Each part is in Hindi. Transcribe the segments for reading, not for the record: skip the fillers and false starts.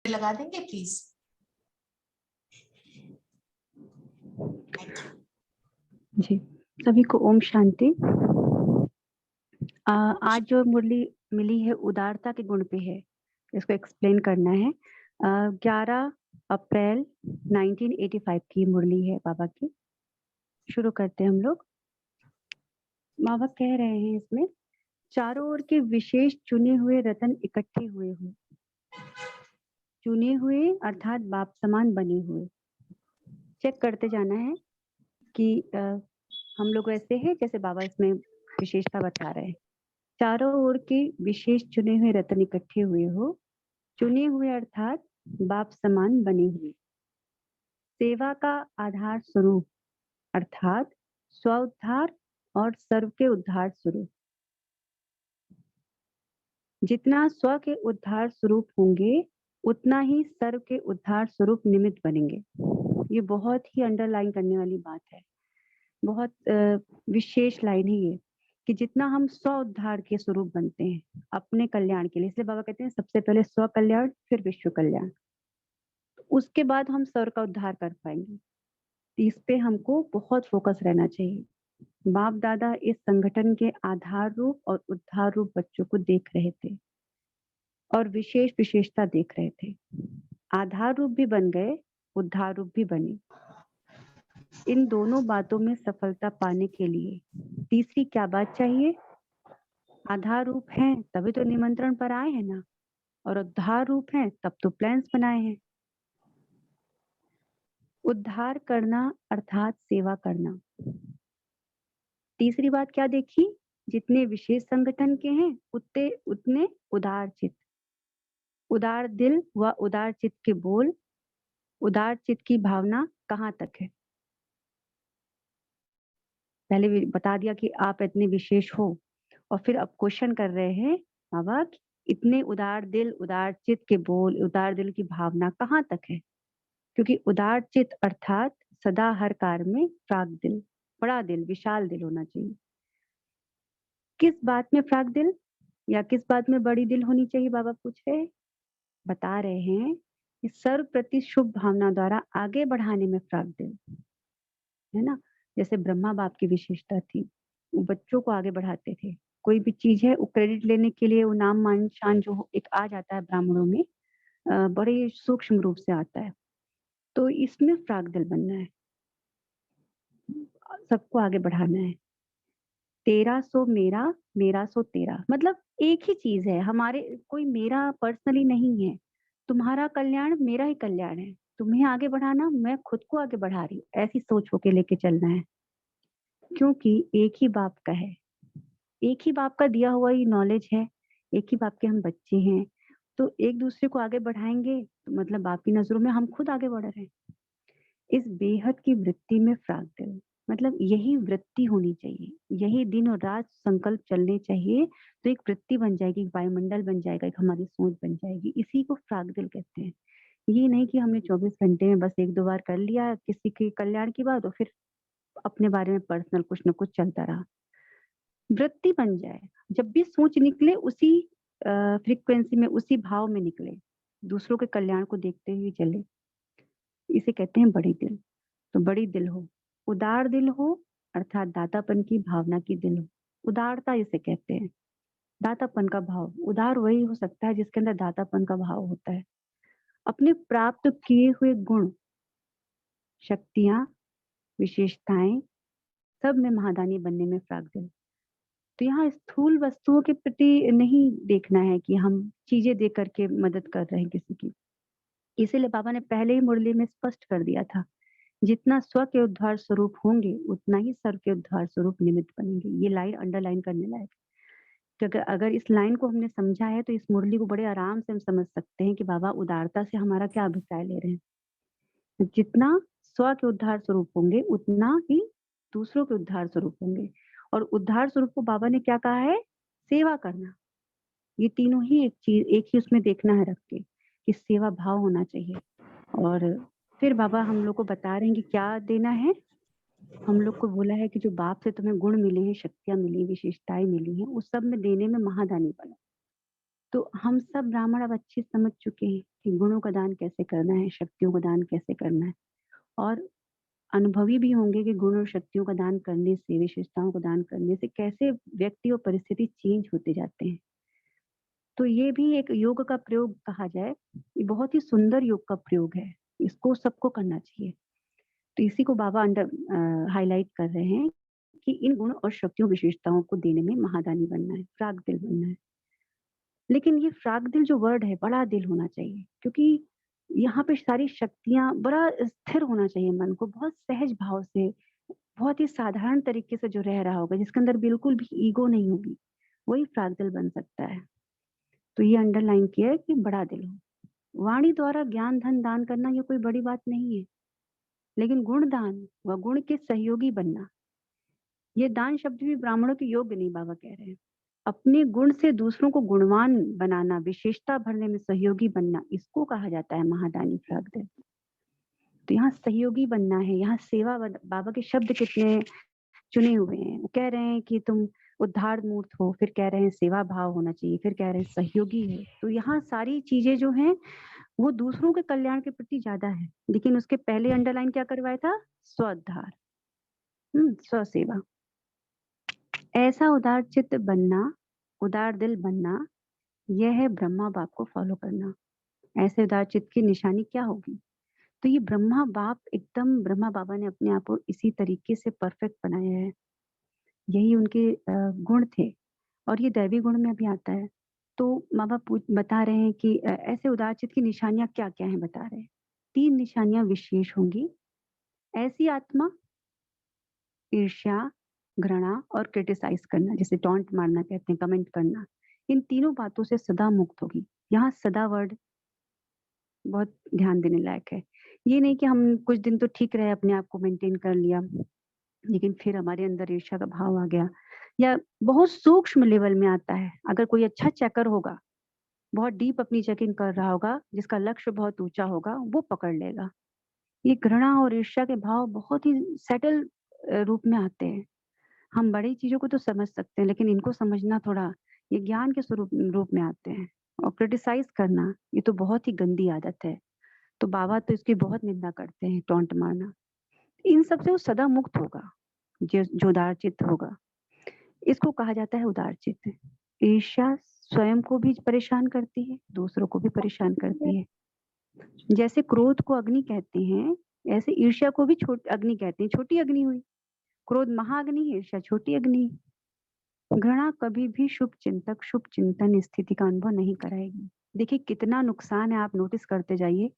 लगा देंगे प्लीज। जी, सभी को ओम शांति। आज जो मुरली मिली है उदारता के गुण पे है, इसको एक्सप्लेन करना है। 11 अप्रैल 1985 की मुरली है बाबा की। शुरू करते हैं हम लोग। बाबा कह रहे हैं इसमें, चारों ओर के विशेष चुने हुए रतन इकट्ठे हुए हो, चुने हुए अर्थात बाप समान बने हुए। चेक करते जाना है कि हम लोग वैसे हैं जैसे बाबा इसमें विशेषता बता रहे हैं। चारों ओर के विशेष चुने हुए रत्न इकट्ठे हुए हो, चुने हुए अर्थात बाप समान बने हुए। सेवा का आधार स्वरूप अर्थात स्व उद्धार और सर्व के उद्धार स्वरूप। जितना स्व के उद्धार स्वरूप होंगे उतना ही सर्व के उद्धार स्वरूप निमित्त बनेंगे। ये बहुत ही अंडरलाइन करने वाली बात है, बहुत विशेष लाइन है ये, कि जितना हम स्व उद्धार के स्वरूप बनते हैं अपने कल्याण के लिए, इसलिए बाबा कहते हैं सबसे पहले स्व कल्याण फिर विश्व कल्याण, उसके बाद हम सर्व का उद्धार कर पाएंगे। तो इस पे हमको बहुत फोकस रहना चाहिए। बाप दादा इस संगठन के आधार रूप और उद्धार रूप बच्चों को देख रहे थे और विशेष विशेषता देख रहे थे। आधार रूप भी बन गए, उद्धार रूप भी बने। इन दोनों बातों में सफलता पाने के लिए तीसरी क्या बात चाहिए? आधार रूप है तभी तो निमंत्रण पर आए हैं ना, और उद्धार रूप है तब तो प्लान्स बनाए हैं। उद्धार करना अर्थात सेवा करना। तीसरी बात क्या देखी? जितने विशेष संगठन के हैं उतने उदार चित्त, उदार दिल व उदार चित्त के बोल, उदार चित्त की भावना कहाँ तक है? पहले भी बता दिया कि आप इतने विशेष हो, और फिर अब क्वेश्चन कर रहे हैं बाबा, इतने उदार दिल उदार चित्त के बोल, उदार दिल की भावना कहाँ तक है? क्योंकि उदार चित्त अर्थात सदा हर कार्य में प्राग दिल, बड़ा दिल, विशाल दिल होना चाहिए। किस बात में प्राग दिल या किस बात में बड़ी दिल होनी चाहिए? बाबा पूछ रहे, बता रहे हैं कि सर्व प्रति शुभ भावना द्वारा आगे बढ़ाने में प्राग दिल है ना। जैसे ब्रह्मा बाप की विशेषता थी, वो बच्चों को आगे बढ़ाते थे। कोई भी चीज है वो क्रेडिट लेने के लिए वो नाम मान शान जो एक आ जाता है ब्राह्मणों में, बड़े सूक्ष्म रूप से आता है। तो इसमें प्राग्दल बनना है, सबको आगे बढ़ाना है। तेरा सो मेरा, मेरा सो तेरा, मतलब एक ही चीज है हमारे, कोई मेरा पर्सनली नहीं है। तुम्हारा कल्याण मेरा ही कल्याण है, तुम्हें आगे बढ़ाना, मैं खुद को आगे बढ़ा रही हूँ, ऐसी सोच होके लेके चलना है। क्योंकि एक ही बाप का है, एक ही बाप का दिया हुआ ये नॉलेज है, एक ही बाप के हम बच्चे हैं। तो एक दूसरे को आगे बढ़ाएंगे तो मतलब बाप की नजरों में हम खुद आगे बढ़ रहे हैं। इस बेहद की वृत्ति में फ्रागदिल, मतलब यही वृत्ति होनी चाहिए, यही दिन और रात संकल्प चलने चाहिए। तो एक वृत्ति बन जाएगी, एक वायुमंडल बन जाएगा, एक हमारी सोच बन जाएगी। इसी को फ्रागदिल कहते हैं। ये नहीं कि हमने 24 घंटे में बस एक दो बार कर लिया किसी के कल्याण की बात और फिर अपने बारे में पर्सनल कुछ न कुछ चलता रहा। वृत्ति बन जाए, जब भी सोच निकले उसी फ्रीक्वेंसी में, उसी भाव में निकले, दूसरों के कल्याण को देखते हुए चले। इसे कहते हैं बड़ी दिल। तो बड़ी दिल हो, उदार दिल हो, अर्थात दातापन की भावना की दिल हो। उदारता इसे कहते हैं, दातापन का भाव। उदार वही हो सकता है जिसके अंदर दातापन का भाव होता है। अपने प्राप्त किए हुए गुण, शक्तियां, विशेषताएं, सब में महादानी बनने में प्राग्दिल। तो यहाँ स्थूल वस्तुओं के प्रति नहीं देखना है कि हम चीजें दे करके मदद कर रहे हैं किसी की। इसीलिए बाबा ने पहले ही मुरली में स्पष्ट कर दिया था, जितना स्व के उद्धार स्वरूप होंगे उतना ही सर्व के उद्धार स्वरूप निमित्त बनेंगे। ये लाइन अंडरलाइन करने लायक है, क्योंकि अगर इस लाइन को हमने समझा है तो इस मुरली को बड़े आराम से हम समझ सकते हैं कि बाबा उदारता से हमारा क्या अभिप्राय ले रहे हैं। जितना स्व के उद्धार स्वरूप होंगे उतना ही दूसरों के उद्धार स्वरूप होंगे। और उद्धार स्वरूप को बाबा ने क्या कहा है? सेवा करना। ये तीनों ही एक चीज, एक ही उसमें देखना है रख के कि सेवा भाव होना चाहिए। और फिर बाबा हम लोग को बता रहे हैं कि क्या देना है। हम लोग को बोला है कि जो बाप से तुम्हें गुण मिले हैं, शक्तियां मिली, विशेषताएं मिली हैं, उस सब में देने में महादानी बनो। तो हम सब ब्राह्मण अब अच्छे समझ चुके हैं कि गुणों का दान कैसे करना है, शक्तियों का दान कैसे करना है, और अनुभवी भी होंगे कि गुण और शक्तियों का दान करने से, विशेषताओं का दान करने से कैसे व्यक्ति और परिस्थिति चेंज होते जाते हैं। तो ये भी एक योग का प्रयोग कहा जाए, ये बहुत ही सुंदर योग का प्रयोग है, इसको सबको करना चाहिए। तो इसी को बाबा हाइलाइट कर रहे हैं कि इन गुण और शक्तियों विशेषताओं को देने में महादानी बनना है, फ्राग दिल बनना है। लेकिन ये फ्राग दिल जो वर्ड है, बड़ा दिल होना चाहिए, क्योंकि यहाँ पे सारी शक्तियाँ, बड़ा स्थिर होना चाहिए मन को, बहुत सहज भाव से, बहुत ही साधारण तरीके से जो रह रहा होगा, जिसके अंदर बिल्कुल भी ईगो नहीं होगी, वही फ्राग दिल बन सकता है। तो ये अंडरलाइन किया है कि बड़ा दिल हो। वाणी द्वारा ज्ञान धन दान करना ये कोई बड़ी बात नहीं है, लेकिन गुण दान व गुण के सहयोगी बनना, ये दान शब्द भी ब्राह्मणों के योग्य नहीं, बाबा कह रहे हैं। अपने गुण से दूसरों को गुणवान बनाना, विशेषता भरने में सहयोगी बनना, इसको कहा जाता है महादानी फ्राग्दल। तो यहाँ सहयोगी बनना है, यहाँ सेवा, बाबा के शब्द कितने चुने हुए हैं। वो कह रहे हैं कि तुम उद्धार मूर्त हो, फिर कह रहे हैं सेवा भाव होना चाहिए, फिर कह रहे हैं सहयोगी हो। तो यहाँ सारी चीजें जो हैं वो दूसरों के कल्याण के प्रति ज्यादा है, लेकिन उसके पहले अंडरलाइन क्या करवाया था? स्वोद्धार, स्वसेवा। ऐसा उदार चित्त बनना, उदार दिल बनना, यह है ब्रह्मा बाप को फॉलो करना। ऐसे उदार चित्त की निशानी क्या होगी? तो ये ब्रह्मा बाप, एकदम ब्रह्मा बाबा ने अपने आप को इसी तरीके से परफेक्ट बनाया है, यही उनके गुण थे, और ये दैवी गुण में भी आता है। तो बाबा बता रहे हैं कि ऐसे उदार चित्त की निशानियां क्या क्या हैं, बता रहे हैं। 3 निशानियां विशेष होंगी। ऐसी आत्मा, ईर्ष्या, घृणा और क्रिटिसाइज करना, जिसे टॉन्ट मारना कहते हैं, कमेंट करना, इन तीनों बातों से सदा मुक्त होगी। यहाँ सदा वर्ड बहुत ध्यान देने लायक है। ये नहीं कि हम कुछ दिन तो ठीक रहे, अपने आप को मेंटेन कर लिया, लेकिन फिर हमारे अंदर ईर्ष्या का भाव आ गया, या बहुत सूक्ष्म लेवल में आता है। अगर कोई अच्छा चेकर होगा, बहुत डीप अपनी चेकिंग कर रहा होगा, जिसका लक्ष्य बहुत ऊंचा होगा, वो पकड़ लेगा। ये घृणा और ईर्ष्या के भाव बहुत ही सेटल रूप में आते हैं। हम बड़ी चीजों को तो समझ सकते हैं, लेकिन इनको समझना थोड़ा, ये ज्ञान के स्वरूप रूप में आते हैं। और क्रिटिसाइज करना, ये तो बहुत ही गंदी आदत है। तो बाबा तो इसकी बहुत निंदा करते हैं, टोंट मारना। इन सब से वो सदा मुक्त होगा, जो उदार चित्त होगा। इसको कहा जाता है उदार चित्त। ईर्ष्या स्वयं को भी परेशान करती है, दूसरों को भी परेशान करती है। जैसे क्रोध को अग्नि कहते हैं, ऐसे ईर्ष्या को भी अग्नि कहते हैं, छोटी अग्नि हुई। क्रोध महाअग्नि है, ईर्ष्या छोटी अग्नि। घृणा कभी भी शुभ चिंतक, शुभ चिंतन स्थिति का अनुभव नहीं कराएगी। देखिए कितना नुकसान है, आप नोटिस करते जाइए।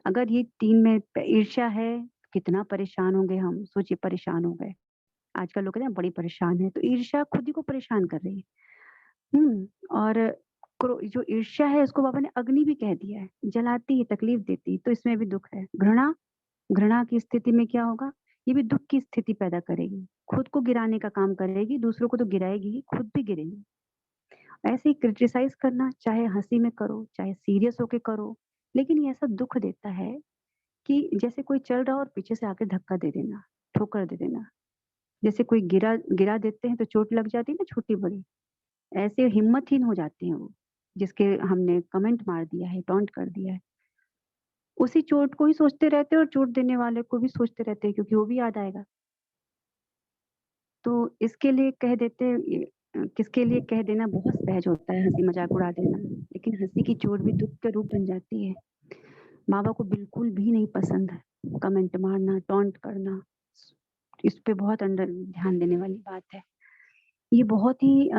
अगर ये 3 में ईर्ष्या है, कितना परेशान होंगे हम, सोचिए परेशान हो गए। आजकल लोग कहते हैं बड़ी परेशान है, तो ईर्ष्या खुद ही को परेशान कर रही है। और जो ईर्ष्या है, इसको बाबा ने अग्नि भी कह दिया है, जलाती है, तकलीफ देती है, तो इसमें भी दुख है। घृणा, घृणा की स्थिति में क्या होगा? ये भी दुख की स्थिति पैदा करेगी, खुद को गिराने का काम करेगी, दूसरों को तो गिराएगी ही, खुद भी गिरेगी। ऐसे ही क्रिटिसाइज करना, चाहे हंसी में करो, चाहे सीरियस होके करो, लेकिन ये ऐसा दुख देता है कि जैसे कोई चल रहा हो और पीछे से आके धक्का दे देना, ठोकर दे देना। जैसे कोई गिरा गिरा देते हैं तो चोट लग जाती है ना, छोटी बड़ी, ऐसे हिम्मतहीन हो जाते हैं वो, जिसके हमने कमेंट मार दिया है, टॉन्ट कर दिया है। उसी चोट को ही सोचते रहते हैं, और चोट देने वाले को भी सोचते रहते हैं, क्योंकि वो भी याद आएगा। तो इसके लिए कह देते हैं, किसके लिए कह देना बहुत सहज होता है, हंसी मजाक उड़ा देना, लेकिन हंसी की चोट भी दुख का रूप बन जाती है। बाबा को बिल्कुल भी नहीं पसंद है कमेंट मारना, टॉन्ट करना। इस पे बहुत अंडर ध्यान देने वाली बात है। ये बहुत ही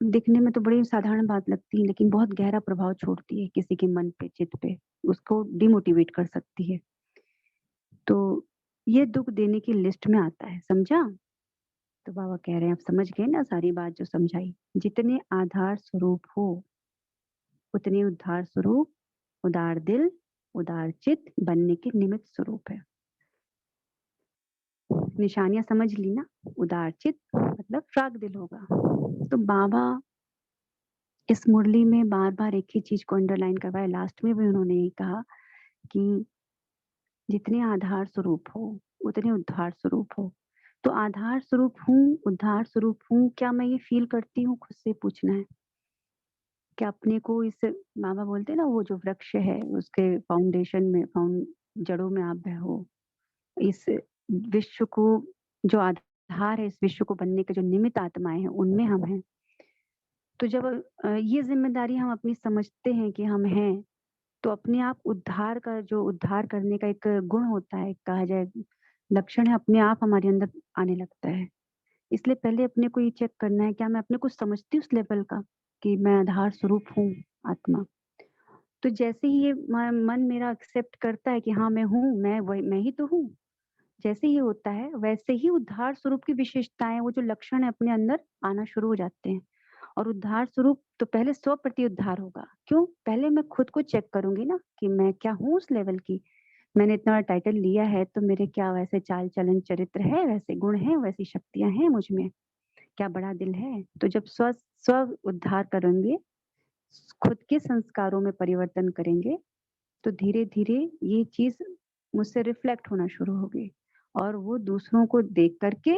दिखने में तो बड़ी साधारण बात लगती है, लेकिन बहुत गहरा प्रभाव छोड़ती है किसी के मन पे, चित्त पे, उसको डिमोटिवेट कर सकती है। तो ये दुख देने की लिस्ट में आता है, समझा? तो बाबा कह रहे हैं, आप समझ गए ना सारी बात जो समझाई। जितने आधार स्वरूप हो, उतने उद्धार स्वरूप, उदार दिल, उदार चित्त बनने के निमित्त स्वरूप है। निशानियां समझ ली ना? उदार चित्त मतलब फ्राग दिल होगा। तो बाबा इस मुरली में बार बार एक ही चीज को अंडरलाइन करवाया, लास्ट में भी उन्होंने यही कहा कि जितने आधार स्वरूप हो, उतने उद्धार स्वरूप हो। तो आधार स्वरूप हूँ, उद्धार स्वरूप हूँ, क्या मैं ये फील करती हूँ? खुद से पूछना है। कि अपने को इस बाबा बोलते हैं ना वो जो वृक्ष है उसके फाउंडेशन में जड़ों में आप बहो। इस विश्व को जो आधार है इस विश्व को बनने के जो निमित्त आत्माएँ हैं उनमें हम हैं। तो जब ये ज़िम्मेदारी हम अपनी समझते हैं कि हम हैं, तो अपने आप उद्धार करने का एक गुण होता है, कहा जाए लक्षण है अपने आप हमारे अंदर आने लगता है। इसलिए पहले अपने को ये चेक करना है क्या मैं अपने को समझती हूँ उस लेवल का कि मैं आधार स्वरूप हूँ आत्मा। तो जैसे ही ये मन मेरा एक्सेप्ट करता है कि हाँ मैं हूँ, मैं ही तो हूँ। जैसे ही होता है वैसे ही उद्धार स्वरूप की विशेषताएँ वो जो लक्षण है अपने अंदर आना शुरू हो जाते हैं। और उद्धार स्वरूप तो पहले 100% उद्धार होगा। क्यों? पहले मैं खुद को चेक करूँगी ना कि मैं क्या हूँ उस लेवल की। मैंने इतना बड़ा टाइटल लिया है तो मेरे क्या वैसे चाल-चलन चरित्र है, वैसे गुण हैं, वैसी शक्तियाँ हैं मुझ में, क्या बड़ा दिल है। तो जब स्व उद्धार करेंगे, खुद के संस्कारों में परिवर्तन करेंगे, तो धीरे-धीरे ये चीज़ मुझसे रिफ्लेक्ट होना शुरू होगी और वो दूसरों को देख कर के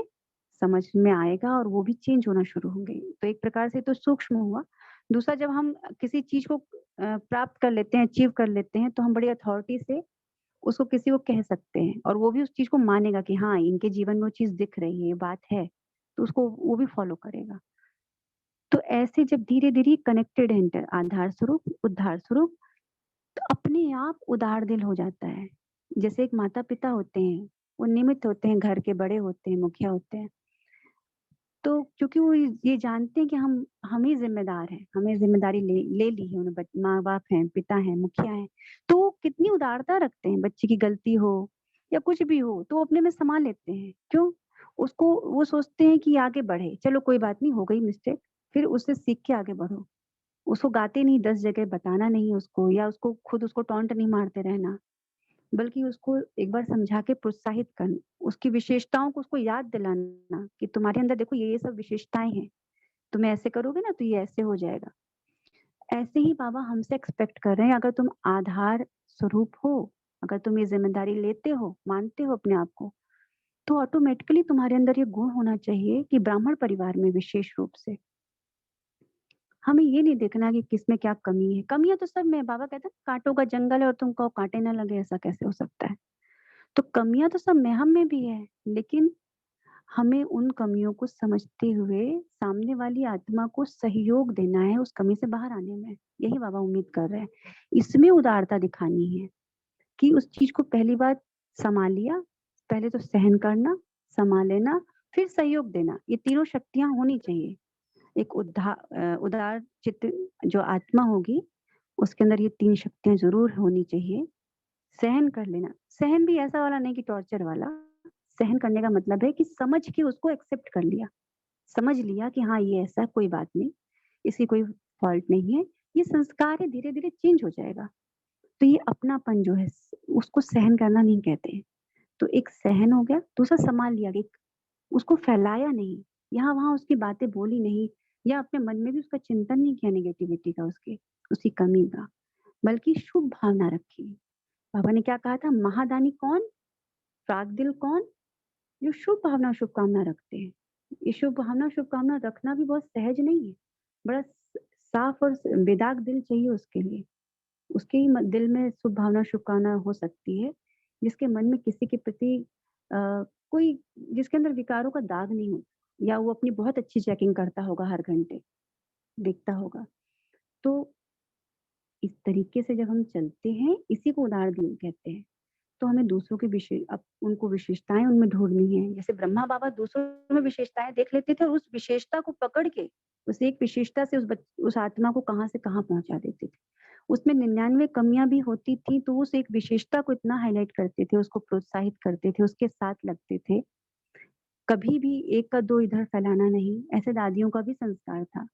समझ में आएगा और वो भी चेंज होना शुरू होंगे। तो एक प्रकार से तो सूक्ष्म हुआ। दूसरा जब हम किसी चीज़ को प्राप्त कर लेते हैं, अचीव कर लेते हैं, तो हम बड़ी अथॉरिटी से उसको किसी को कह सकते हैं और वो भी उस चीज़ को मानेगा कि हाँ, इनके जीवन में वो चीज़ दिख रही है, ये बात है, तो उसको वो भी फॉलो करेगा। तो ऐसे जब धीरे-धीरे कनेक्टेड है आधार स्वरूप, उद्धार स्वरूप, तो अपने आप उदार दिल हो जाता है। जैसे एक माता-पिता होते हैं, वो निमित्त होते हैं, घर के बड़े होते हैं, मुखिया होते हैं। तो क्योंकि वो ये जानते हैं कि हम ही ज़िम्मेदार हैं, हमें ज़िम्मेदारी ले ले ली है उन्होंने माँ-बाप हैं, पिता हैं, मुखिया हैं, तो वो कितनी उदारता रखते हैं, बच्चे की गलती हो या कुछ भी हो, तो वो अपने में सँभाल लेते हैं। क्यों? उसको वो सोचते हैं कि आगे बढ़े, चलो कोई बात नहीं, हो गई मिस्टेक, फिर उससे सीख के आगे बढ़ो। उसको गाते नहीं 10 जगह बताना नहीं उसको या उसको खुद उसको टॉन्ट नहीं मारते रहना, बल्कि उसको एक बार समझा के प्रोत्साहित करना, उसकी विशेषताओं को उसको याद दिलाना कि तुम्हारे अंदर देखो ये सब विशेषताएँ हैं, तुम ऐसे करोगे ना तो ये ऐसे हो जाएगा। ऐसे ही बाबा हमसे एक्सपेक्ट कर रहे हैं अगर तुम आधार स्वरूप हो, अगर तुम ये ज़िम्मेदारी लेते हो, मानते हो अपने आप को, तो ऑटोमैटिकली तुम्हारे अंदर ये गुण होना चाहिए कि ब्राह्मण परिवार में विशेष रूप से हमें ये नहीं देखना कि किसमें क्या कमी है। कमियाँ तो सब में है, बाबा कहते हैं काँटों का जंगल है और तुम कहो काँटे ना लगे, ऐसा कैसे हो सकता है? तो कमियाँ तो सब में हम में भी है, लेकिन हमें उन कमियों को समझते हुए सामने वाली आत्मा को सहयोग देना है उस कमी से बाहर आने में। यही बाबा उम्मीद कर रहे हैं। इसमें उदारता दिखानी है कि उस चीज़ को पहली बार सँभाल लिया, पहले तो सहन करना, सँभाल लेना, फिर सहयोग देना। ये तीनों शक्तियाँ होनी चाहिए। एक उदार चित्त जो आत्मा होगी, उसके अंदर ये 3 शक्तियाँ ज़रूर होनी चाहिए। सहन कर लेना, सहन भी ऐसा वाला नहीं कि टॉर्चर वाला, सहन करने का मतलब है कि समझ के उसको एक्सेप्ट कर लिया। समझ लिया कि हाँ, ये ऐसा है, कोई बात नहीं, इसकी कोई फ़ॉल्ट नहीं है, ये संस्कार है, धीरे-धीरे चेंज हो जाएगा। तो ये अपनापन जो है उसको सहन करना नहीं कहते हैं। तो एक सहन हो गया, दूसरा सँभाल लिया कि उसको फैलाया नहीं, यहाँ-वहाँ उसकी बातें बोली नहीं या अपने मन में भी उसका चिंतन नहीं किया नेगेटिविटी का उसकी कमी का, बल्कि शुभ भावना रखी। बाबा ने क्या कहा था, महादानी कौन? प्राग दिल कौन? जो शुभ भावना, शुभकामना रखते हैं। ये शुभ भावना, शुभकामना रखना भी बहुत सहज नहीं है। बड़ा साफ और बेदाग दिल चाहिए उसके लिए। उसके ही दिल में शुभ भावना, शुभकामना हो सकती है, जिसके मन में किसी के प्रति कोई जिसके अंदर विकारों का दाग नहीं हो या वो अपनी बहुत अच्छी चेकिंग करता होगा हर घंटे, देखता होगा। तो इस तरीके से जब हम चलते हैं, इसी को उदार दिल कहते हैं। तो हमें दूसरों की उनको विशेषताएँ उनमें ढूँढनी है। जैसे ब्रह्मा बाबा दूसरों में विशेषताएँ देख लेते थे और उस विशेषता को पकड़ के, उस एक विशेषता से उस आत्मा को कहाँ से कहाँ पहुँचा देते थे। उसमें 99 कमियाँ भी होती थी, तो उस एक विशेषता को इतना हाइलाइट करते थे, उसको प्रोत्साहित करते थे, उसके साथ लगते थे। कभी भी एक का 2 इधर फैलाना नहीं, ऐसे दादियों का भी संस्कार था,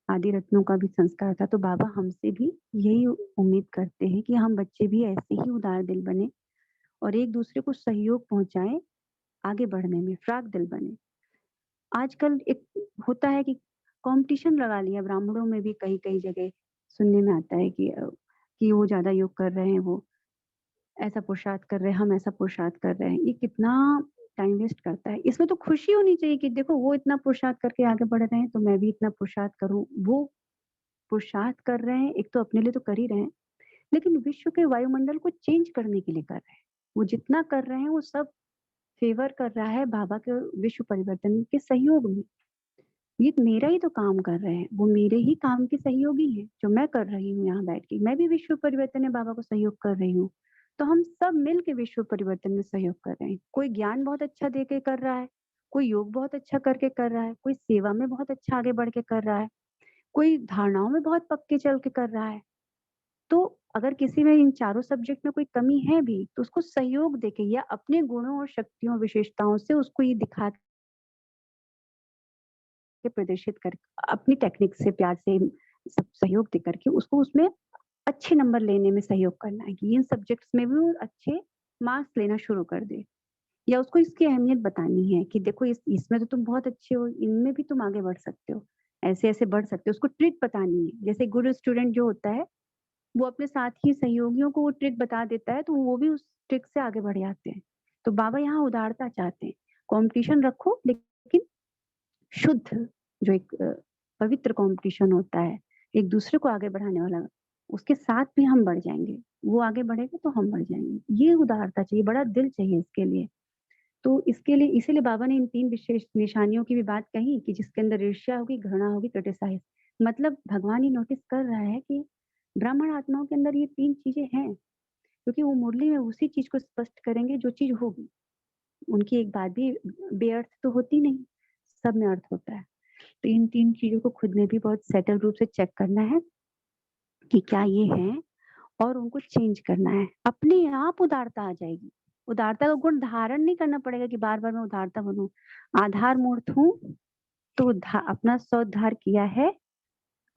आदि रत्नों का भी संस्कार था। तो बाबा हमसे भी यही उम्मीद करते हैं कि हम बच्चे भी ऐसे ही उदार दिल बने और एक-दूसरे को सहयोग पहुँचाएँ, आगे बढ़ने में, फ्राक दिल बने। आजकल एक होता है कि कॉम्पिटिशन लगा लिया ब्राह्मणों में भी कई-कई जगह सुनने में आता है कि वो ज़्यादा योग कर रहे हैं, वो ऐसा पुरुषार्थ कर रहे हैं, हम ऐसा पुरुषार्थ कर रहे हैं। ये कितना टाइम वेस्ट करता है। इसमें तो खुशी होनी चाहिए कि देखो वो इतना पुरुषार्थ करके आगे बढ़ रहे हैं, तो मैं भी इतना पुरुषार्थ करूँ। वो पुरुषार्थ कर रहे हैं, एक तो अपने लिए तो कर ही रहे हैं, लेकिन विश्व के वायुमंडल को चेंज करने के लिए कर रहे हैं। वो जितना कर रहे हैं वो सब फेवर कर रहा है बाबा के विश्व परिवर्तन के सहयोग में। ये मेरा ही तो काम कर रहे हैं, वो मेरे ही काम के सहयोगी हैं जो मैं कर रही हूँ यहाँ बैठ के। मैं भी विश्व परिवर्तन में बाबा को सहयोग कर रही हूँ, तो हम सब मिल के विश्व परिवर्तन में सहयोग कर रहे हैं। कोई ज्ञान बहुत अच्छा दे के कर रहा है, कोई योग बहुत अच्छा करके कर रहा है, कोई सेवा में बहुत अच्छा आगे बढ़ के कर रहा है, कोई धारणाओं में बहुत पक्के चल के कर रहा है। तो अगर किसी में इन चारों सब्जेक्ट में कोई कमी है भी, तो उसको सहयोग देके या अपने गुणों और शक्तियों विशेषताओं से उसको ये दिखा के प्रदर्शित कर, अपनी टेक्निक से प्यार से सब सहयोग दे करके उसको उसमें अच्छे नंबर लेने में सहयोग करना है कि इन सब्जेक्ट्स में भी वो अच्छे मार्क्स लेना शुरू कर दे, या उसको इसकी अहमियत बतानी है कि देखो इसमें तो तुम बहुत अच्छे हो, इनमें भी तुम आगे बढ़ सकते हो, ऐसे ऐसे बढ़ सकते हो। उसको ट्रिक बतानी है। जैसे गुड स्टूडेंट जो होता है वो अपने साथी सहयोगियों को वो ट्रिक बता देता है, तो वो भी उस ट्रिक से आगे बढ़ जाते हैं। तो बाबा यहाँ उदारता चाहते हैं। कंपटीशन रखो लेकिन शुद्ध, जो एक पवित्र कंपटीशन होता है, एक दूसरे को आगे बढ़ाने वाला, उसके साथ भी हम बढ़ जाएंगे। वो आगे बढ़ेगा तो हम बढ़ जाएंगे। ये उदारता चाहिए, बड़ा दिल चाहिए इसके लिए। तो इसके लिए इसीलिए बाबा ने इन 3 विशेष निशानियों की भी बात कही कि जिसके अंदर ईर्ष्या होगी, घृणा होगी, क्रिटिसाइज। मतलब भगवान ये नोटिस कर रहा है कि ब्राह्मण आत्माओं के अंदर ये 3 चीजें हैं, क्योंकि वो मुरली में उसी चीज को स्पष्ट करेंगे जो चीज होगी। उनकी एक बात भी बेअर्थ तो होती नहीं, सब में अर्थ होता है। तो इन 3 चीजों को खुद में भी बहुत सेटल रूप से चेक करना है कि क्या ये है, और उनको चेंज करना है। अपने आप उदारता आ जाएगी। उदारता का गुण धारण नहीं करना पड़ेगा कि बार बार मैं उदारता बनूं। आधार मूर्त हूँ तो अपना स्वोद्धार किया है,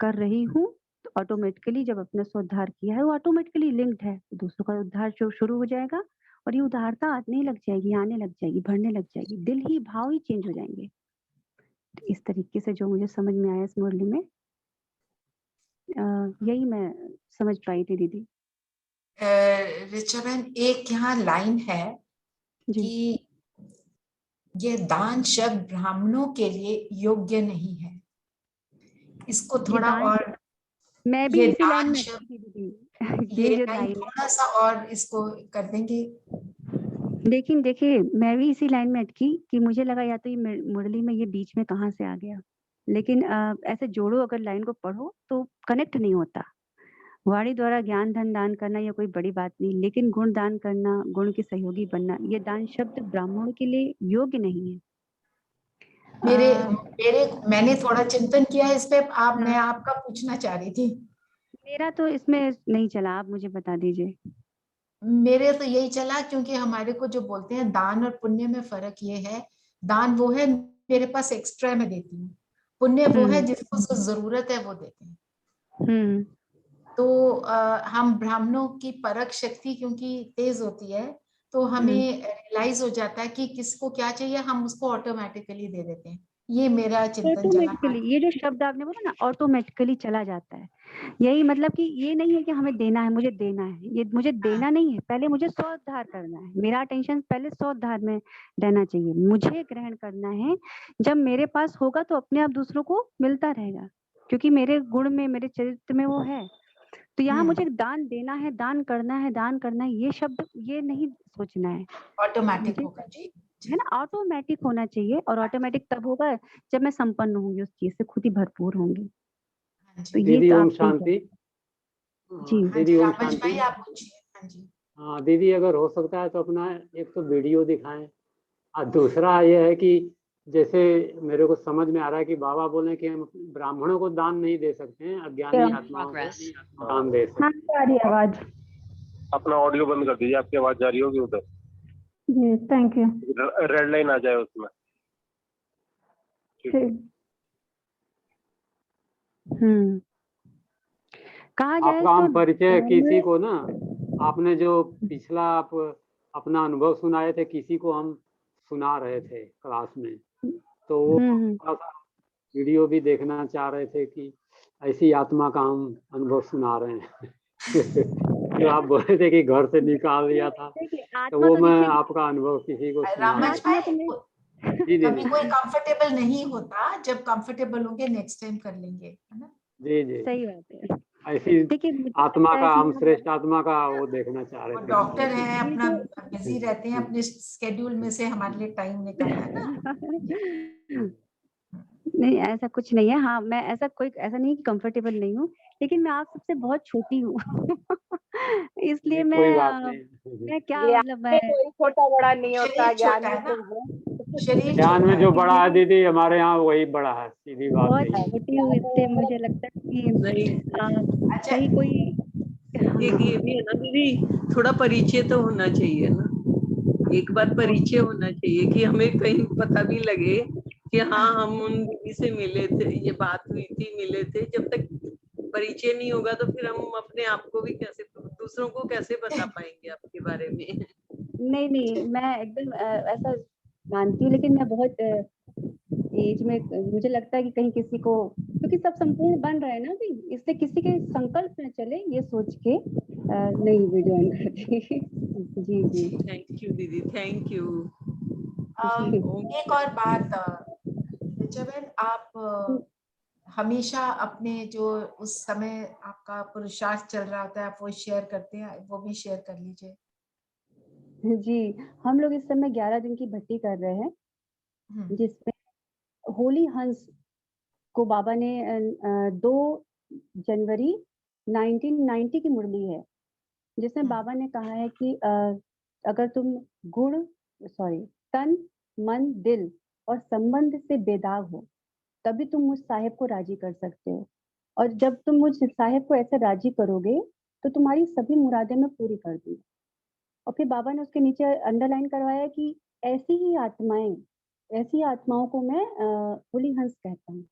कर रही हूँ, तो ऑटोमेटिकली जब अपना स्वोद्धार किया है वो ऑटोमेटिकली लिंक्ड है, तो दूसरों का उद्धार शुरू हो जाएगा। और ये उदारता आने लग जाएगी, आने लग जाएगी, बढ़ने लग जाएगी। दिल ही भाव ही चेंज हो जाएंगे। तो इस तरीके से जो मुझे समझ में आया इस मुरली में, यही मैं समझ पाई थी दीदी। ऋचा बहन, एक यहाँ लाइन है जी। कि ये दान शब्द ब्राह्मणों के लिए योग्य नहीं है। इसको ये थोड़ा दान और, मैं भी ये इसी लाइन दान में शब्द, थी दीदी। ये ये जो लाइन लाइन, थोड़ा सा और इसको कर देंगे। लेकिन देखिए मैं भी इसी लाइन में अटकी कि मुझे लगा या तो ये मुरली में ये बीच में कहाँ से आ गया। लेकिन ऐसे जोड़ो, अगर लाइन को पढ़ो तो कनेक्ट नहीं होता। वाणी द्वारा ज्ञान धन दान करना ये कोई बड़ी बात नहीं, लेकिन गुण दान करना, गुण के सहयोगी बनना, ये दान शब्द ब्राह्मणों के लिए योग्य नहीं है। मेरे अ, मेरे मैंने थोड़ा चिंतन किया इस पे, मैं हाँ, आपका पूछना चाह रही थी। मेरा तो इसमें नहीं चला, आप मुझे बता दीजिए। मेरे तो यही चला, क्योंकि हमारे को जो बोलते हैं दान और पुण्य में फर्क ये है, दान वो है मेरे पास एक्स्ट्रा मैं देती हूँ, पुण्य वो है हम्म। जिसको जरूरत है वो देते हैं। हम्म। तो हम ब्राह्मणों की परख शक्ति क्योंकि तेज होती है, तो हमें हम्म। रियलाइज हो जाता है कि किसको क्या चाहिए, हम उसको ऑटोमेटिकली दे देते हैं। ये मेरा चिंतन चला ऑटोमेटिकली, ये जो शब्द आपने बोला ना, ऑटोमेटिकली चला जाता है। यही मतलब कि ये नहीं है कि हमें देना है, मुझे देना है, ये मुझे हाँ, देना नहीं है, पहले मुझे स्वोद्धार करना है। मेरा अटेंशन पहले स्वोद्धार में रहना चाहिए, मुझे ग्रहण करना है। जब मेरे पास होगा तो अपने आप दूसरों को मिलता रहेगा, क्योंकि मेरे गुण में, मेरे चरित्र में वो है। तो यहाँ मुझे दान देना है, दान करना है, दान करना है, ये शब्द ये नहीं सोचना है ऑटोमेटिक मुझे। होगा जी। है ना, ऑटोमेटिक होना चाहिए। और ऑटोमेटिक तब होगा जब मैं संपन्न होंगी, उस चीज से खुद ही भरपूर होंगी। हाँ तो जी, ये दीदी तो ओम आप सही कह शांति। रहे हैं। जी। हाँ दीदी जी, ओम रामज शांति। भाई आप पूछिए। हाँ जी। हाँ दीदी, अगर हो सकता है तो अपना एक तो वीडियो दिखाएं, और दूसरा ये है कि जैसे मेरे को समझ में आ रहा है कि बाबा बोले कि हम ब्राह्मणों को दान नहीं दे सकते हैं, अज्ञानी आत्माओं को दान दे सकते हाँ, आ रही है आवाज। अपना ऑडियो बंद कर दीजिए, आपकी आवाज जा रही होगी उधर, जी, थैंक यू। रेड लाइन आ जाए उसमें। ठीक। हम्म। कहा हैं। जाए आपका तो हम परिचय किसी को ना, आपने जो पिछला आप अपना अनुभव सुनाए थे, किसी को हम सुना रहे थे क्लास में, तो वो हम्म। थोड़ा सा वीडियो भी देखना चाह रहे थे कि ऐसी आत्मा का हम अनुभव सुना रहे हैं। जो आप बोले थे कि घर से निकाल दिया था, देखिए, तो आत्मा वो तो मैं देखिए, आपका अनुभव किसी को सुना रहा रामज था। आत्मा तो भाई, जी कभी दीदी। कोई कंफर्टेबल नहीं होता, जब कंफर्टेबल होंगे नेक्स्ट टाइम कर लेंगे, है ना। जी जी, सही बात है। ऐसी देखिए मुझे आत्मा लगता का, है कि हम श्रेष्ठ आत्मा का वो देखना चाह वो रहे थे। डॉक्टर है, ये अपना जो बिजी रहते हैं, अपने स्केड्यूल में से हमारे लिए टाइम निकालना ना। जी। नहीं ऐसा कुछ नहीं है। हाँ, मैं ऐसा नहीं कि कंफर्टेबल नहीं हूँ, लेकिन मैं आप सबसे बहुत छोटी हूँ। इसलिए नहीं, कोई बात अ, नहीं। मैं क्या ज्ञान मतलब में मैं कोई छोटा बड़ा नहीं होता, शरीर ज्ञान छोटा में है ना, तो है। शरीर ज्ञान छोटा में जो है। बड़ा है ये दीदी, हमारे यहाँ वही बड़ा है, सीधी बात बहुत यही है। छोटी हूँ, इसलिए मुझे लगता है कि नहीं, अच्छा, कहीं कोई एक ये भी है ना दीदी, थोड़ा परिचय तो होना चाहिए ना, एक बार परिचय होना चाहिए कि हमें कहीं पता भी लगे कि हाँ हम उन दीदी से मिले थे, ये बात हुई थी, मिले थे। जब तक परिचय नहीं होगा तो फिर हम अपने आप को भी कैसे, दूसरों को कैसे बता पाएंगे आपके बारे में। नहीं, मैं एकदम ऐसा मानती हूँ, लेकिन मैं बहुत एज में मुझे लगता है कि कहीं किसी को, क्योंकि सब संपूर्ण बन रहे हैं ना अभी, इसलिए किसी के संकल्प न चले ये सोच के नहीं वीडियो ऑन करती। जी जी थैंक यू दीदी, थैंक यू। जी। एक और बात, ऋचा बहन, आप हमेशा अपने जो उस समय आपका पुरुषार्थ चल रहा होता है, आप वो शेयर करते हैं, वो भी शेयर कर लीजिए। जी, हम लोग इस समय 11 दिन की भट्टी कर रहे हैं, जिसमें होली हंस को बाबा ने 2 जनवरी 1990 की मुरली है, जिसमें बाबा ने कहा है कि अगर तुम तन मन दिल और संबंध से बेदाग हो, तभी तुम मुझ साहेब को राजी कर सकते हो, और जब तुम मुझ साहेब को ऐसे राजी करोगे तो तुम्हारी सभी मुरादें मैं पूरी कर दूंगी। और फिर बाबा ने उसके नीचे अंडरलाइन करवाया कि ऐसी आत्माओं को मैं होली हंस कहता हूँ।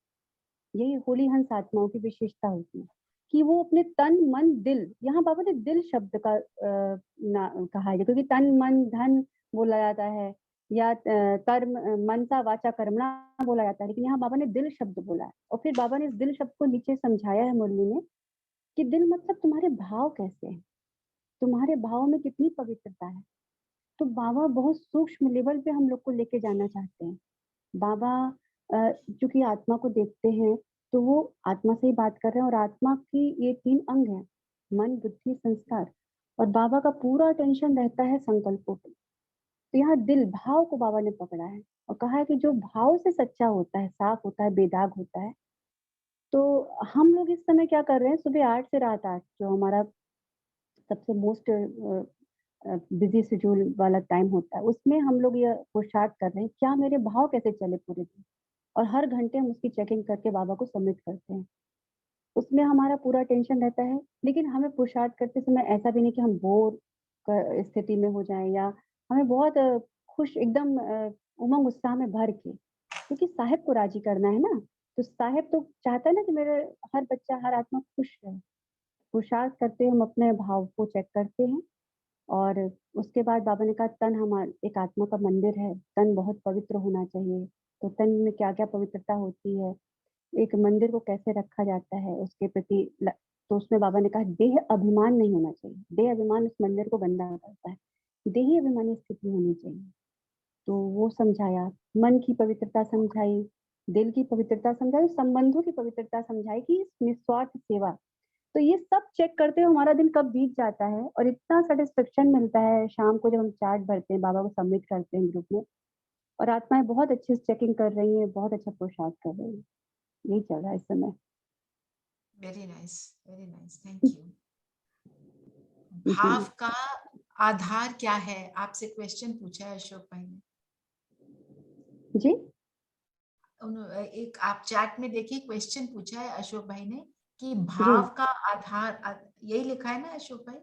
यही होली हंस आत्माओं की विशेषता होती है कि वो अपने तन मन दिल, यहाँ बाबा ने दिल शब्द का कहा है, क्योंकि तन मन धन बोला जाता है, या कर्म मनसा वाचा कर्मणा बोला जाता है, लेकिन यहाँ बाबा ने दिल शब्द बोला है। और फिर बाबा ने इस दिल शब्द को नीचे समझाया है मुरली में कि दिल मतलब तुम्हारे भाव कैसे हैं, तुम्हारे भाव में कितनी पवित्रता है। तो बाबा बहुत सूक्ष्म लेवल पे हम लोग को लेके जाना चाहते हैं। बाबा चूंकि आत्मा को देखते हैं, तो वो आत्मा से ही बात कर रहे हैं, और आत्मा की ये 3 अंग हैं, मन बुद्धि संस्कार, और बाबा का पूरा अटेंशन रहता है संकल्पों पे। तो यहाँ दिल भाव को बाबा ने पकड़ा है और कहा है कि जो भाव से सच्चा होता है, साफ होता है, बेदाग होता है। तो हम लोग इस समय क्या कर रहे हैं, सुबह 8 से रात 8 जो हमारा सबसे मोस्ट बिजी शेड्यूल वाला टाइम होता है, उसमें हम लोग ये पुरुषार्थ कर रहे हैं, क्या मेरे भाव कैसे चले पूरे दिन, और हर घंटे हम उसकी चेकिंग करके बाबा को सबमिट करते हैं। उसमें हमारा पूरा टेंशन रहता है, लेकिन हमें पुरुषार्थ करते समय ऐसा भी नहीं कि हम बोर स्थिति में हो जाएं, या हमें बहुत खुश एकदम उमंग उत्साह में भर के, क्योंकि साहेब को राजी करना है ना। तो साहेब तो चाहता है ना कि मेरे हर बच्चा हर आत्मा खुश रहे। पुरुषार्थ करते हुए हम अपने भाव को चेक करते हैं, और उसके बाद बाबा ने कहा तन एक आत्मा का मंदिर है, तन बहुत पवित्र होना चाहिए। तो तन में क्या क्या पवित्रता होती है, एक मंदिर को कैसे रखा जाता है उसके प्रति तो उसमें बाबा ने कहा देह अभिमान नहीं होना चाहिए, देह अभिमान उस मंदिर को गंदा करता है, देही अभिमानी स्थिति होनी चाहिए। तो वो समझाया, मन की पवित्रता समझाई, दिल की पवित्रता समझाई, संबंधों की पवित्रता समझाई कि निस्वार्थ सेवा। तो ये सब चेक करते हुए हमारा दिन कब बीत जाता है, और इतना सेटिस्फेक्शन मिलता है शाम को जब हम चार्ट भरते हैं, बाबा को सबमिट करते हैं ग्रुप में, और आत्माएं बहुत अच्छे से चेकिंग कर रही हैं, बहुत अच्छा पुरुषार्थ कर रही हैं। यही चल रहा है इस समय। Very nice, thank you. भाव का आधार क्या है, आपसे क्वेश्चन पूछा है अशोक भाई ने। जी एक आप चैट में देखिए, क्वेश्चन पूछा है अशोक भाई ने कि भाव का आधार, यही लिखा है ना अशोक भाई?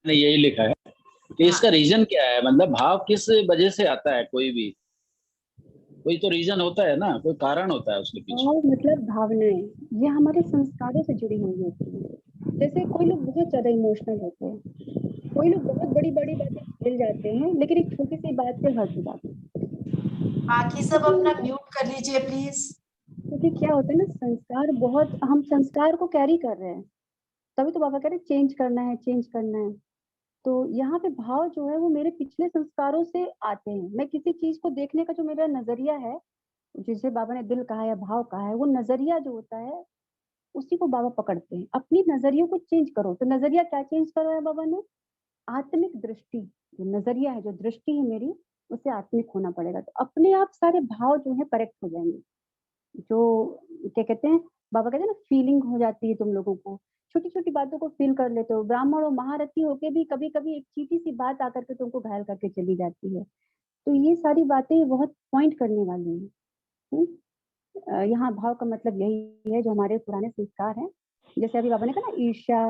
नहीं, यही लिखा है कि इसका रीजन क्या है, मतलब भाव किस वजह से आता है, कोई तो रीजन होता है ना, कोई कारण होता है उसके पीछे। भाव मतलब भावनाएं, ये हमारे संस्कारों से जुड़ी हुई होती है। जैसे कोई लोग बहुत ज्यादा इमोशनल होते हैं, कोई लोग बहुत बड़ी बड़ी बातें झेल जाते हैं, लेकिन एक छोटी सी बात पे हर्ट हो जाते हैं। बाकी सब अपना म्यूट कर लीजिए प्लीज। क्योंकि क्या होता है ना, संस्कार बहुत, हम संस्कार को कैरी कर रहे हैं, तभी तो बाबा कह रहे चेंज करना है, चेंज करना है। तो यहाँ पे भाव जो है वो मेरे पिछले संस्कारों से आते हैं। मैं किसी चीज को देखने का जो मेरा नजरिया है, जिसे बाबा ने दिल कहा है या भाव कहा है, वो नजरिया जो होता है उसी को बाबा पकड़ते हैं। अपनी नजरियों को चेंज करो। तो नजरिया क्या चेंज करा है बाबा ने? आत्मिक दृष्टि। जो नजरिया है, जो दृष्टि है मेरी, उसे आत्मिक होना पड़ेगा। तो अपने आप सारे भाव जो है करेक्ट हो जाएंगे। जो क्या कहते हैं, बाबा कहते हैं ना, फीलिंग हो जाती है तुम लोगों को, छोटी छोटी बातों को फील कर लेते हो। ब्राह्मण और महारथी होके भी कभी कभी एक चीटी सी बात आकर के तुमको घायल करके चली जाती है। तो ये सारी बातें बहुत पॉइंट करने वाली है। यहाँ भाव का मतलब यही है, जो हमारे पुराने संस्कार हैं। जैसे अभी बाबा ने कहा ना, ईर्ष्या,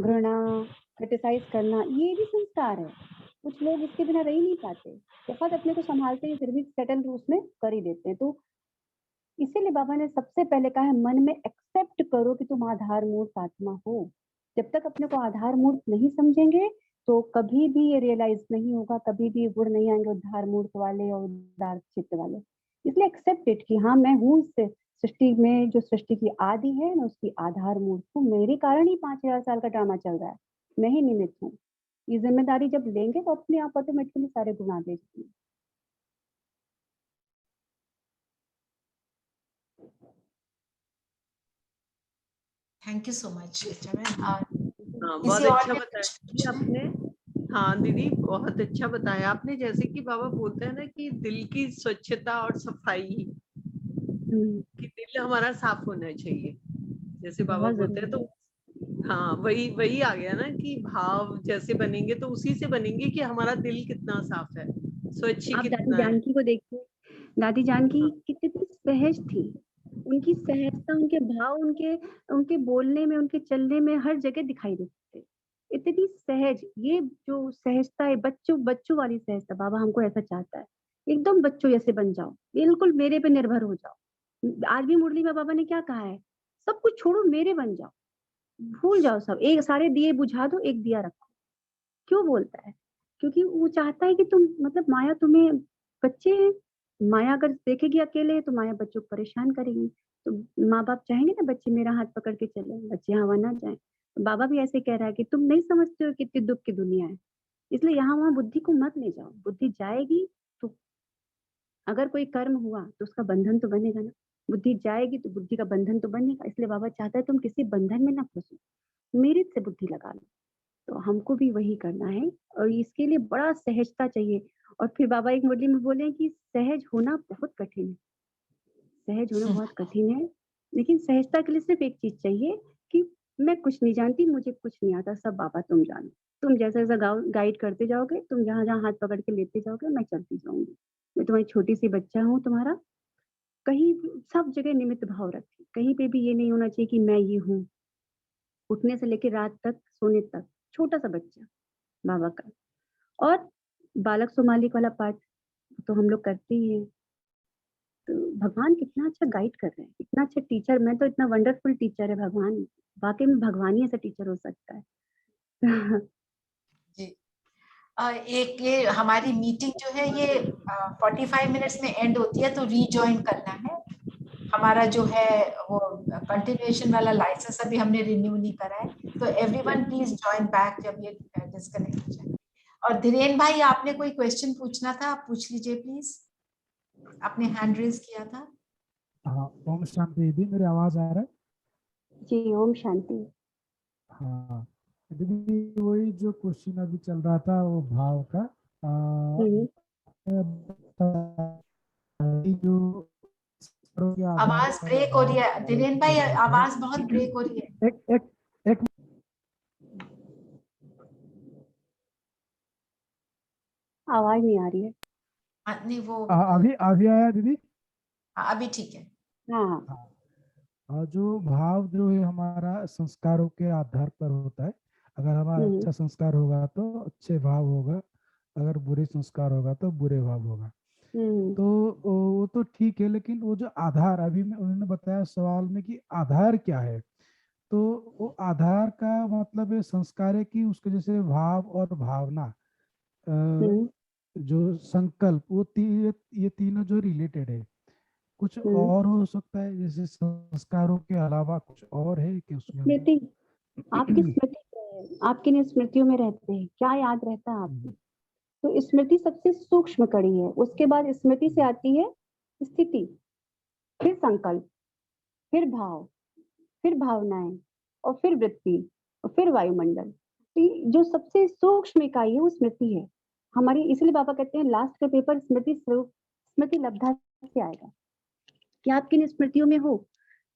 घृणा, क्रिटिसाइज करना, ये भी संस्कार है। कुछ लोग इसके बिना रह ही नहीं पाते, बहुत अपने को संभालते हैं, फिर भी सेटल उसमें कर ही देते हैं। तो इसीलिए बाबा ने सबसे पहले कहा है, मन में एक्सेप्ट करो कि तुम आधार मूर्त आत्मा हो। जब तक अपने को आधार मूर्त नहीं समझेंगे तो कभी भी ये रियलाइज नहीं होगा, कभी भी गुण नहीं आएंगे उद्धार मूर्त वाले और उदार चित्त वाले। इसलिए एक्सेप्ट इट कि हाँ, मैं हूँ इस सृष्टि में, जो सृष्टि की आदि है, मैं उसकी आधार मूर्त हूँ। मेरे कारण ही 5000 साल का ड्रामा चल रहा है, मैं ही निमित्त हूँ। ये जिम्मेदारी जब लेंगे तो अपने आप ऑटोमेटिकली सारे गुण आ जाएंगे। Thank you so much. हाँ, बहुत अच्छा बताया आपने। हाँ दीदी, बहुत अच्छा बताया आपने। जैसे कि बाबा बोलते हैं ना कि दिल की स्वच्छता और सफाई, कि दिल हमारा साफ होना चाहिए, जैसे बाबा बोलते हैं। तो हाँ, वही आ गया ना कि भाव जैसे बनेंगे तो उसी से बनेंगे कि हमारा दिल कितना साफ है, स्वच्छ आप दादी कितना है। जानकी को देखिए, दादी जानकी कितनी सहज थी। उनकी सहजता, उनके भाव, उनके उनके बोलने में, उनके चलने में हर जगह दिखाई देते थे। इतनी सहज, ये जो सहजता है, बच्चों वाली सहजता, बाबा हमको ऐसा चाहता है। एकदम बच्चों जैसे बन जाओ, बिल्कुल मेरे पे निर्भर हो जाओ। आज भी मुरली में बाबा ने क्या कहा है, सब कुछ छोड़ो, मेरे बन जाओ, भूल जाओ सब, एक सारे दिए बुझा दो, एक दिया रखो। क्यों बोलता है? क्योंकि वो चाहता है कि तुम, मतलब माया तुम्हें, बच्चे हैं, माया अगर देखेगी अकेले तो माया बच्चों को परेशान करेगी। तो माँ बाप चाहेंगे ना बच्चे मेरा हाथ पकड़ के चले, बच्चे हवा ना जाए। तो बाबा भी ऐसे कह रहा है कि तुम नहीं समझते हो कितनी दुख की दुनिया है, इसलिए यहाँ वहां बुद्धि को मत ले जाओ। बुद्धि जाएगी तो अगर कोई कर्म हुआ तो उसका बंधन तो बनेगा ना, बुद्धि जाएगी तो बुद्धि का बंधन तो बनेगा। इसलिए बाबा चाहता है तुम किसी बंधन में ना फंसो, मेरिट से बुद्धि लगा लो। तो हमको भी वही करना है, और इसके लिए बड़ा सहजता चाहिए। और फिर बाबा एक मुरली में बोले कि सहज होना बहुत कठिन है, सहज होना बहुत कठिन है, लेकिन सहजता के लिए सिर्फ एक चीज चाहिए कि मैं कुछ नहीं जानती, मुझे कुछ नहीं आता, सब बाबा तुम जानो। तुम जैसा जैसा गाइड करते जाओगे, तुम जहाँ जहाँ हाथ पकड़ के लेते जाओगे, मैं चलती जाऊंगी। मैं तुम्हारी छोटी सी बच्चा हूँ तुम्हारा। कहीं सब जगह निमित्त भाव रखें, कहीं पे भी ये नहीं होना चाहिए कि मैं ये हूँ। उठने से लेकर रात तक सोने तक छोटा सा बच्चा बाबा का। और बालक सोमालिक वाला पाठ तो हम लोग करते ही हैं। तो भगवान कितना अच्छा गाइड कर रहे हैं, इतना अच्छा टीचर। मैं तो, इतना वंडरफुल टीचर है भगवान, वाकई में भगवान ही ऐसा टीचर हो सकता है। जी। एक ये हमारी मीटिंग जो है ये 45 मिनट्स में एंड होती है, तो रीजॉइन करना है। हमारा जो है वो कंटिन्यूएशन वाला लाइसेंस अभी हमने रिन्यू नहीं करा है, तो एवरीवन प्लीज जॉइन बैक जब ये डिस्कनेक्ट हो जाए। और धीरेन भाई, आपने कोई क्वेश्चन पूछना था, आप पूछ लीजिए प्लीज, आपने हैंड रेज किया था। हाँ, ओम शांति दीदी, मेरी आवाज आ रहा है? जी, ओम शांति। हाँ दीदी, वही जो क्वेश्चन अभी चल रहा था वो भाव का, जो आवाज ब्रेक हो रही है धीरेन भाई, आवाज बहुत ब्रेक हो रही है। एक आवाज नहीं आ रही है। नहीं वो अभी आया दीदी? अभी ठीक है। हाँ, और जो भाव जो है हमारा संस्कारों के आधार पर होता है। अगर हमारा अच्छा संस्कार होगा तो अच्छे भाव होगा, अगर बुरे संस्कार होगा तो बुरे भाव होगा। तो वो तो ठीक है, लेकिन वो जो आधार अभी उन्होंने बताया सवाल में कि आधार क्या है, तो वो आधार का मतलब है संस्कार है कि उसके जैसे भाव और भावना, जो संकल्प, वो ये तीनों जो रिलेटेड है। कुछ और हो सकता है, जैसे संस्कारों के अलावा कुछ और है कि उसमें? स्मृति, आपकी स्मृति क्या है? आप किन स्मृतियों में रहते हैं, क्या याद रहता है आपको? तो स्मृति सबसे सूक्ष्म कड़ी है, उसके बाद स्मृति से आती है स्थिति। फिर संकल्प, फिर भाव, फिर भावनाएं, और फिर वृत्ति, और फिर वायुमंडल। तो ये जो सबसे सूक्ष्म इकाई है वो स्मृति है हमारी। इसलिए बाबा कहते हैं लास्ट का पेपर स्मृति लब्धा से आएगा कि आप किन स्मृतियों में हो।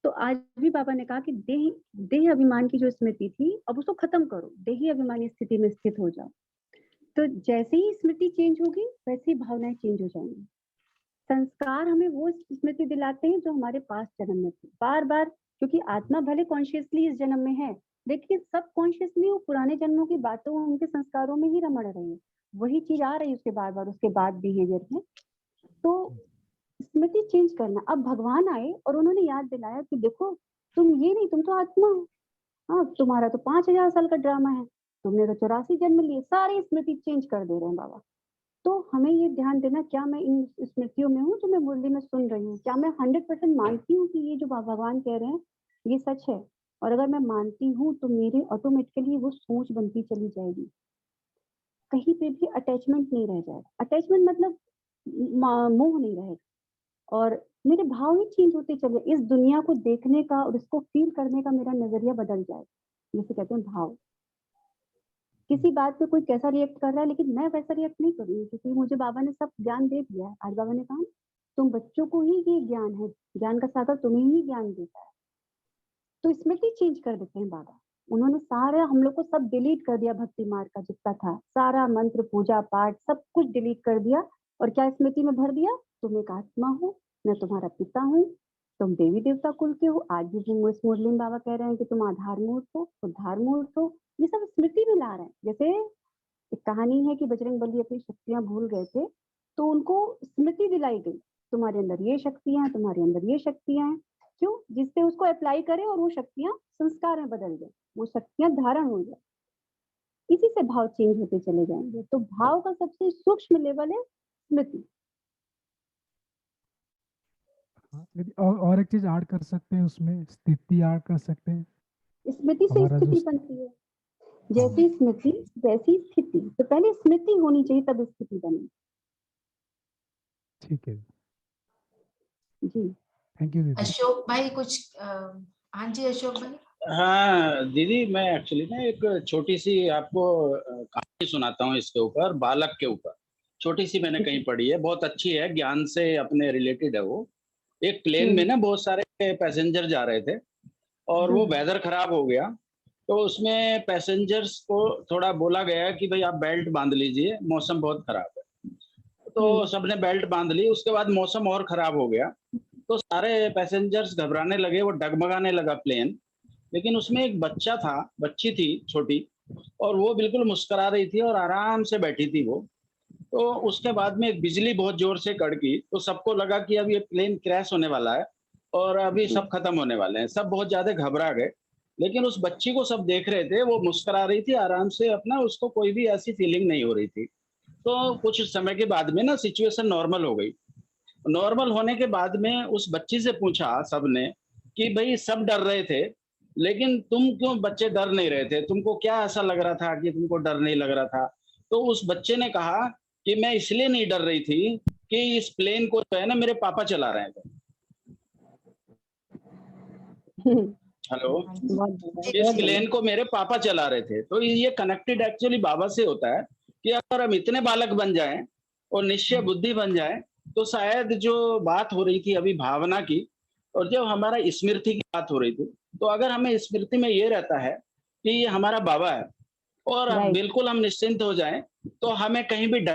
तो आज भी बाबा ने कहा कि देह अभिमान की जो स्मृति थी अब उसको खत्म करो, देही अभिमानी स्थिति में स्थित हो जाओ। तो जैसे ही स्मृति चेंज होगी वैसे ही भावनाएं चेंज हो जाएंगी। संस्कार हमें वो स्मृति दिलाते हैं जो हमारे पास जन्म में थी, बार बार, क्योंकि आत्मा भले कॉन्शियसली इस जन्म में है लेकिन सब कॉन्शियसली वो पुराने जन्मों की बातों, उनके संस्कारों में ही रमण रही है, वही चीज आ रही है उसके बार बार उसके बाद बिहेवियर में। तो स्मृति चेंज करना। अब भगवान आए और उन्होंने याद दिलाया कि देखो तुम ये नहीं, तुम तो आत्मा हो। हाँ, तुम्हारा तो 5000 साल का ड्रामा है, तुमने तो 84 जन्म लिए, सारी स्मृति चेंज कर दे रहे हैं बाबा। तो हमें ये ध्यान देना, क्या मैं इन स्मृतियों में हूँ जो मैं मुरली में सुन रही हूँ, क्या मैं 100% मानती हूँ कि ये जो भगवान कह रहे हैं ये सच है। और अगर मैं मानती हूँ तो मेरी ऑटोमेटिकली वो सोच बनती चली जाएगी, कहीं पे भी अटैचमेंट नहीं रह जाएगा। अटैचमेंट मतलब मोह नहीं रहेगा, और मेरे भाव ही चेंज होते चले, इस दुनिया को देखने का और इसको फील करने का मेरा नजरिया बदल जाएगा। जिसे कहते हैं भाव। किसी बात पे कोई कैसा रिएक्ट कर रहा है लेकिन मैं वैसा रिएक्ट नहीं करूंगी, क्योंकि मुझे बाबा ने सब ज्ञान दे दिया है। आज बाबा ने कहा तुम बच्चों को ही ये ज्ञान है, ज्ञान का सागर तुम्हें ही ज्ञान देता है। तो स्मृति चेंज कर देते हैं बाबा। उन्होंने सारा हम लोग को सब डिलीट कर दिया, भक्ति मार्ग का जितना था सारा मंत्र पूजा पाठ सब कुछ डिलीट कर दिया, और क्या स्मृति में भर दिया, तुम एक आत्मा हो, मैं तुम्हारा पिता हूँ, तुम देवी देवता कुल के हो। आज भी मुरली में बाबा कह रहे हैं कि तुम आधार मूर्त हो, उद्धार मूर्त हो, ये सब स्मृति में ला रहे हैं। जैसे एक कहानी है कि बजरंग बली अपनी शक्तियां भूल गए थे तो उनको स्मृति दिलाई गई, तुम्हारे अंदर ये शक्तियां हैं, तुम्हारे अंदर ये शक्तियां हैं। क्यों? जिससे उसको अप्लाई करे और वो शक्तियां संस्कार में बदल जाए, वो शक्तियां धारण हो जाए। इसी से भाव चेंज होते चले जाएंगे। तो भाव का सबसे सूक्ष्म लेवल है स्मृति। और एक चीज ऐड कर सकते हैं उसमें, स्थिति ऐड कर सकते हैं। स्मृति से स्थिति बनती है, जैसी स्मृति वैसी स्थिति। तो पहले स्मृति होनी चाहिए तब स्थिति बने। ठीक है जी, थैंक यू दीदी। अशोक भाई कुछ हाँ जी अशोक भाई। हाँ दीदी, मैं एक्चुअली ना एक छोटी सी आपको कहानी सुनाता हूँ इसके ऊपर, बालक के ऊपर। छोटी सी मैंने कहीं पढ़ी है, बहुत अच्छी है, ज्ञान से अपने रिलेटेड है वो। एक प्लेन में ना बहुत सारे पैसेंजर जा रहे थे और वो वेदर खराब हो गया, तो उसमें पैसेंजर्स को थोड़ा बोला गया कि भाई आप बेल्ट बांध लीजिए, मौसम बहुत खराब है। तो सबने बेल्ट बांध ली। उसके बाद मौसम और खराब हो गया तो सारे पैसेंजर्स घबराने लगे, वो डगमगाने लगा प्लेन। लेकिन उसमें एक बच्चा था, बच्ची थी छोटी, और वो बिल्कुल मुस्कुरा रही थी और आराम से बैठी थी वो। तो उसके बाद में एक बिजली बहुत जोर से कड़की, तो सबको लगा कि अब ये प्लेन क्रैश होने वाला है और अभी सब खत्म होने वाले हैं। सब बहुत ज्यादा घबरा गए। लेकिन उस बच्ची को सब देख रहे थे, वो मुस्कुरा रही थी आराम से अपना, उसको कोई भी ऐसी फीलिंग नहीं हो रही थी। तो कुछ समय के बाद में ना सिचुएशन नॉर्मल हो गई। नॉर्मल होने के बाद में उस बच्ची से पूछा सबने कि भाई सब डर रहे थे लेकिन तुम क्यों बच्चे डर नहीं रहे थे, तुमको क्या ऐसा लग रहा था कि तुमको डर नहीं लग रहा था? तो उस बच्चे ने कहा कि मैं इसलिए नहीं डर रही थी कि इस प्लेन को जो है ना मेरे पापा चला रहे थे। हेलो, इस प्लेन को मेरे पापा चला रहे थे। तो ये कनेक्टेड एक्चुअली बाबा से होता है कि अगर हम इतने बालक बन जाएं और निश्चय बुद्धि बन जाए तो शायद जो बात हो रही थी अभी भावना की, और जब हमारा स्मृति की बात हो रही थी, तो अगर हमें स्मृति में ये रहता है कि ये हमारा बाबा है और बिल्कुल हम निश्चिंत हो जाएं तो हमें कहीं भी डर